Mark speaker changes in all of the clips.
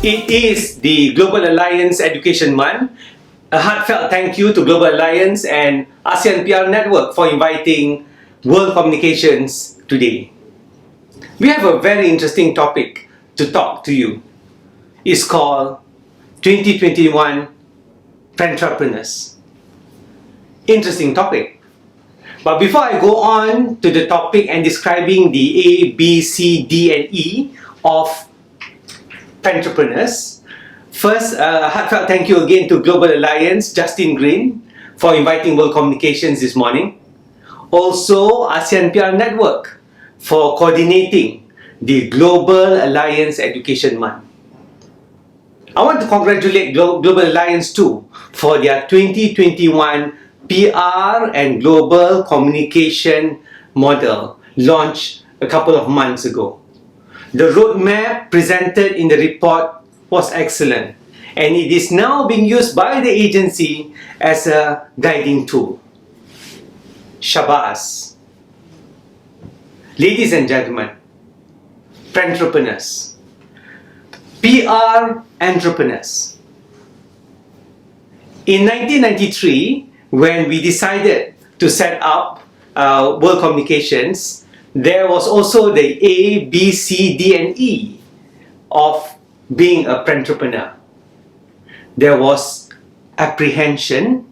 Speaker 1: It is the Global Alliance Education Month. A heartfelt thank you to Global Alliance and ASEAN PR Network for inviting World Communications today. We have a very interesting topic to talk to you. It's called 2021 PRENTREPRENEURS. Interesting topic. But before I go on to the topic and describing the A, B, C, D and E of PRENTREPRENEURS, first, a heartfelt thank you again to Global Alliance, Justin Green, for inviting World Communications this morning. Also, ASEAN PR Network for coordinating the Global Alliance Education Month. I want to congratulate Global Alliance too for their 2021 PR and Global Communication Model launched a couple of months ago. The roadmap presented in the report was excellent, and it is now being used by the agency as a guiding tool. Shabas. Ladies and gentlemen, PREntrepreneurs, PR entrepreneurs. In 1993, when we decided to set up World Communications, there was also the A, B, C, D and E of being a PREntrepreneur. There was apprehension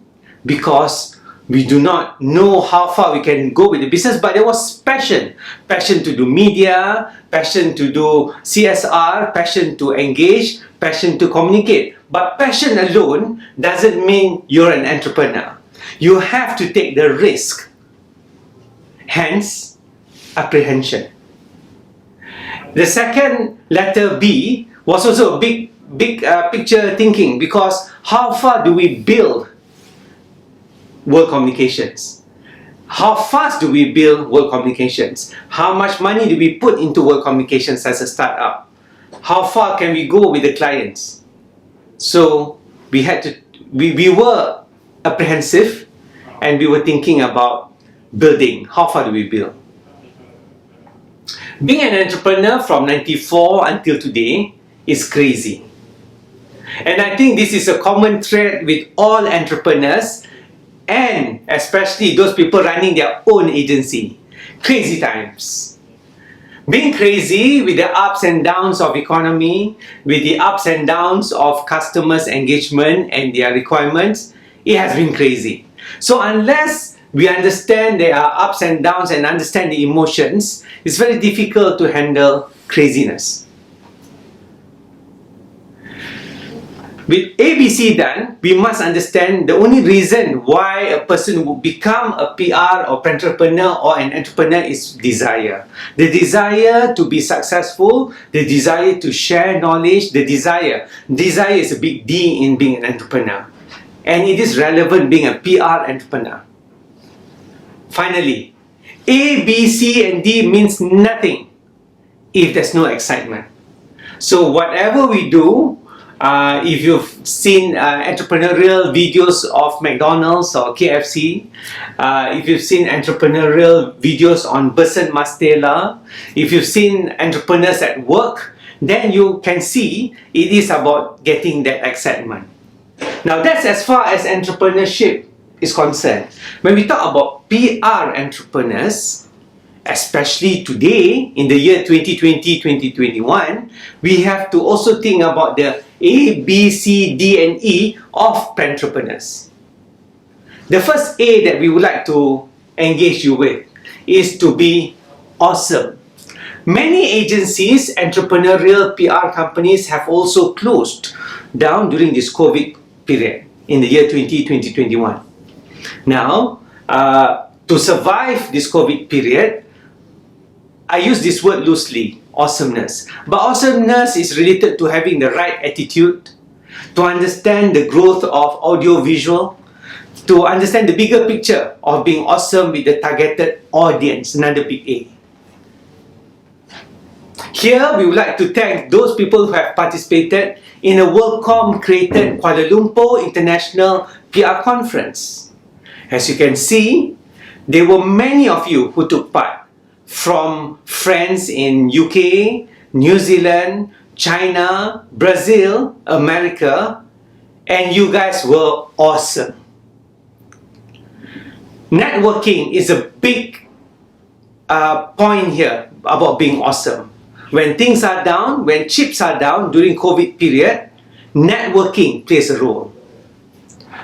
Speaker 1: because we do not know how far we can go with the business, but there was passion. Passion to do media, passion to do CSR, passion to engage, passion to communicate. But passion alone doesn't mean you're an entrepreneur. You have to take the risk. Hence, apprehension. The second letter B was also a big picture thinking, because how far do we build World Communications? How fast do we build World Communications? How much money do we put into World Communications as a startup? How far can we go with the clients? So we were apprehensive, and we were thinking about building. How far do we build? Being an entrepreneur from 94 until today is crazy. And I think this is a common thread with all entrepreneurs, and especially those people running their own agency. Crazy times. Being crazy with the ups and downs of economy, with the ups and downs of customers' engagement and their requirements, it has been crazy. So unless we understand there are ups and downs and understand the emotions, it's very difficult to handle craziness. With ABC done, we must understand the only reason why a person would become a PR or entrepreneur or an entrepreneur is desire. The desire to be successful, the desire to share knowledge, the desire. Desire is a big D in being an entrepreneur. And it is relevant being a PR entrepreneur. Finally, A, B, C and D means nothing if there's no excitement. So whatever we do, if you've seen entrepreneurial videos of McDonald's or KFC, if you've seen entrepreneurial videos on Besan Mastela, if you've seen entrepreneurs at work, then you can see it is about getting that excitement. Now that's as far as entrepreneurship is concerned. When we talk about PR entrepreneurs, especially today in the year 2020-2021, we have to also think about the A, B, C, D and E of PREntrepreneurs. The first A that we would like to engage you with is to be awesome. Many agencies, entrepreneurial PR companies have also closed down during this COVID period in the year 2020-2021. Now, to survive this COVID period, I use this word loosely, awesomeness. But awesomeness is related to having the right attitude, to understand the growth of audio-visual, to understand the bigger picture of being awesome with the targeted audience, another big A. Here, we would like to thank those people who have participated in a WorldCom created Kuala Lumpur International PR Conference. As you can see, there were many of you who took part, from friends in UK, New Zealand, China, Brazil, America, and you guys were awesome. Networking is a big point here about being awesome. When things are down, when chips are down during COVID period, networking plays a role.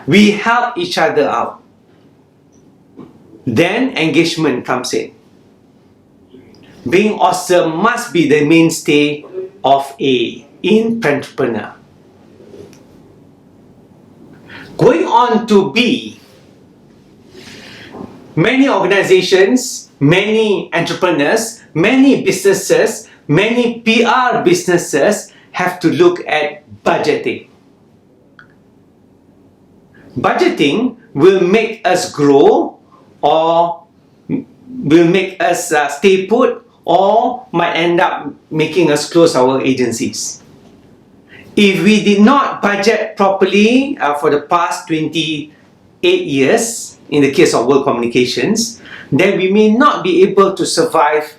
Speaker 1: We help each other out. Then engagement comes in. Being awesome must be the mainstay of A in PREntrepreneur. Going on to B, many organizations, many entrepreneurs, many businesses, many PR businesses have to look at budgeting. Budgeting will make us grow or will make us stay put or might end up making us close our agencies. If we did not budget properly for the past 28 years, in the case of World Communications, then we may not be able to survive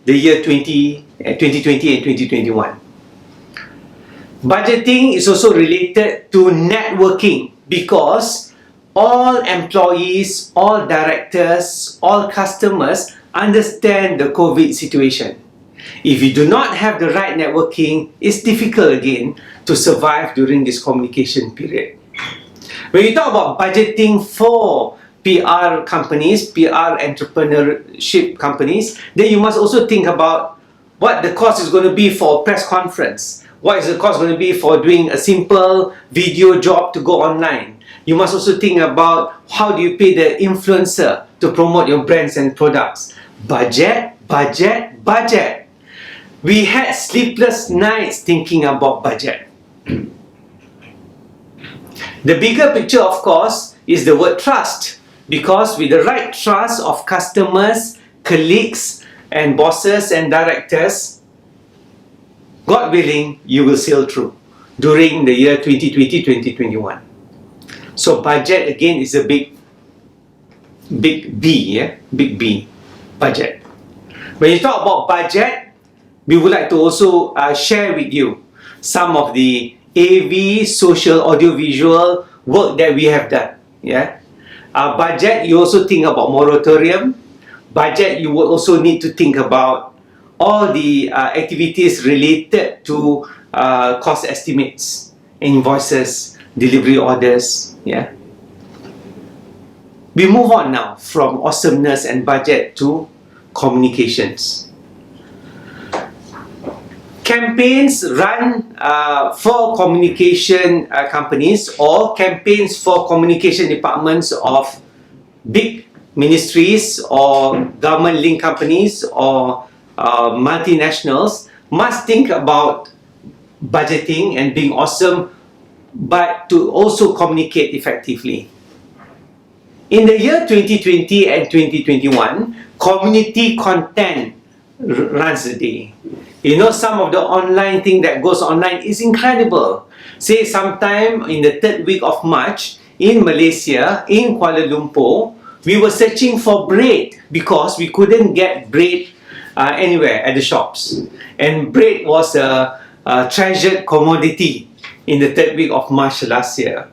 Speaker 1: the year 2020 and 2021. Budgeting is also related to networking because all employees, all directors, all customers understand the COVID situation. If you do not have the right networking, it's difficult again to survive during this communication period. When you talk about budgeting for PR companies, PR entrepreneurship companies, then you must also think about what the cost is going to be for a press conference. What is the cost going to be for doing a simple video job to go online? You must also think about how do you pay the influencer to promote your brands and products. Budget, budget, budget. We had sleepless nights thinking about budget. The bigger picture, of course, is the word trust. Because with the right trust of customers, colleagues, and bosses and directors, God willing, you will sail through during the year 2020-2021. So budget again is a big B, yeah? Big B, budget. When you talk about budget, we would like to also share with you some of the AV, social, audiovisual work that we have done. Yeah. Budget, you also think about moratorium. Budget, you will also need to think about all the activities related to cost estimates, invoices, delivery orders. Yeah. We move on now from awesomeness and budget to communications. Campaigns run for communication companies or campaigns for communication departments of big ministries or government-linked companies or multinationals must think about budgeting and being awesome, but to also communicate effectively. In the year 2020 and 2021, community content runs the day. You know, some of the online thing that goes online is incredible. Say sometime in the 3rd week of March in Malaysia, in Kuala Lumpur, we were searching for bread because we couldn't get bread anywhere at the shops. And bread was a treasured commodity in the 3rd week of March last year.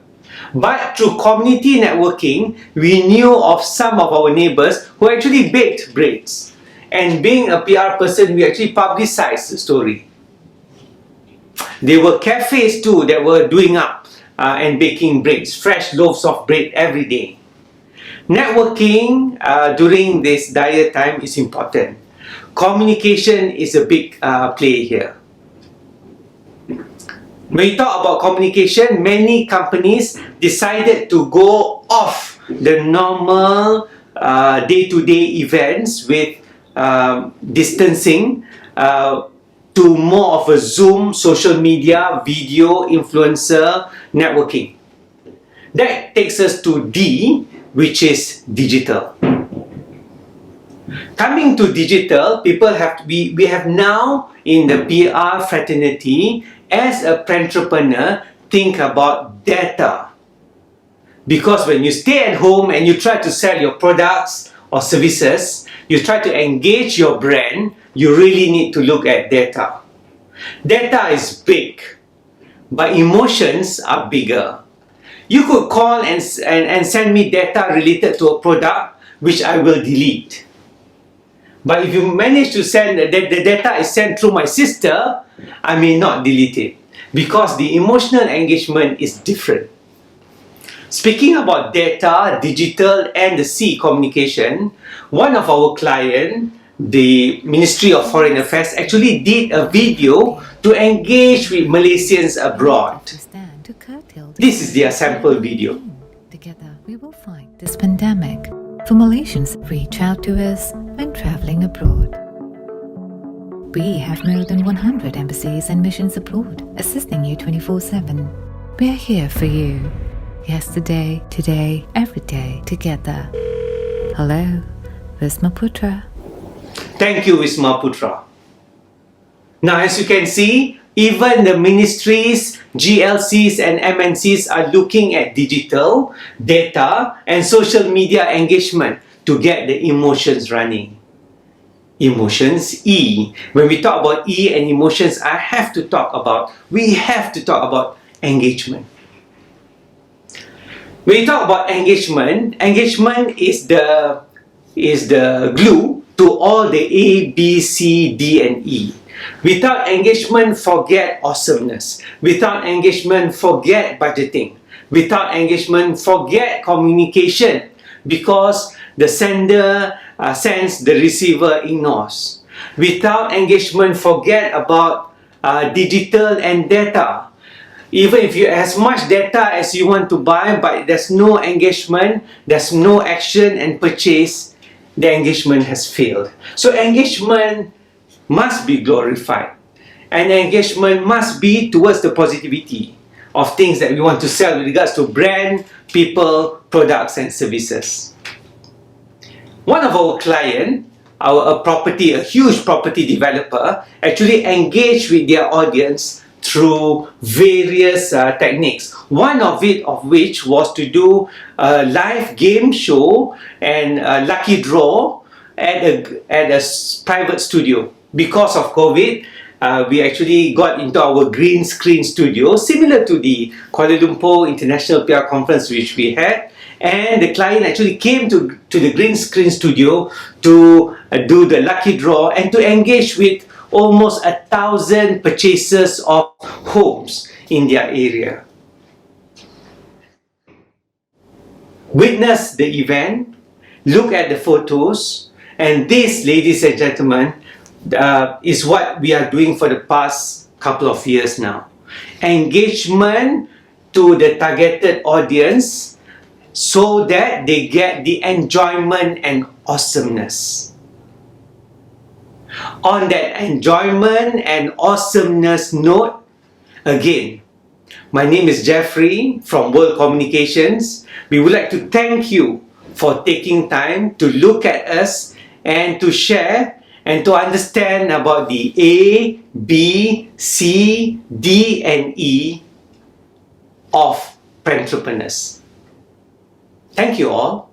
Speaker 1: But through community networking, we knew of some of our neighbors who actually baked breads. And being a PR person, we actually publicized the story. There were cafes too that were doing up and baking breads, fresh loaves of bread every day. Networking during this dire time is important. Communication is a big play here. When you talk about communication, many companies decided to go off the normal day-to-day events with distancing to more of a Zoom, social media, video, influencer, networking. That takes us to D, which is digital. Coming to digital, we have now in the PR fraternity, as a PREntrepreneur, think about data. Because when you stay at home and you try to sell your products or services, you try to engage your brand, you really need to look at data. Data is big, but emotions are bigger. You could call and send me data related to a product which I will delete. But if you manage to send the data is sent through my sister, I may not delete it because the emotional engagement is different. Speaking about data, digital and the C communication, one of our clients, the Ministry of Foreign Affairs, actually did a video to engage with Malaysians abroad. This is their sample video.
Speaker 2: Together we will fight this pandemic. For Malaysians, reach out to us when traveling abroad. We have more than 100 embassies and missions abroad, assisting you 24/7. We are here for you. Yesterday, today, every day, together. Hello, Wisma Putra.
Speaker 1: Thank you, Wisma Putra. Now, as you can see, even the ministries, GLCs and MNCs are looking at digital, data and social media engagement to get the emotions running. Emotions, E. When we talk about E and emotions, we have to talk about engagement. When we talk about engagement is the glue to all the A, B, C, D and E. Without engagement, forget awesomeness. Without engagement, forget budgeting. Without engagement, forget communication, because the sender sends, the receiver ignores. Without engagement, forget about digital and data. Even if you have as much data as you want to buy, but there's no engagement, there's no action and purchase, the engagement has failed. So engagement must be glorified, and engagement must be towards the positivity of things that we want to sell with regards to brand, people, products and services. One of our clients, a huge property developer, actually engaged with their audience through various techniques. One of which was to do a live game show and a lucky draw at a private studio. Because of COVID, we actually got into our green screen studio, similar to the Kuala Lumpur International PR Conference which we had. And the client actually came to the green screen studio to do the lucky draw and to engage with almost 1,000 purchasers of homes in their area. Witness the event, look at the photos, and this, ladies and gentlemen, is what we are doing for the past couple of years now. Engagement to the targeted audience so that they get the enjoyment and awesomeness. On that enjoyment and awesomeness note, again, my name is Jaffri from World Communications. We would like to thank you for taking time to look at us and to share and to understand about the A, B, C, D and E of PREntrepreneurs. Thank you all.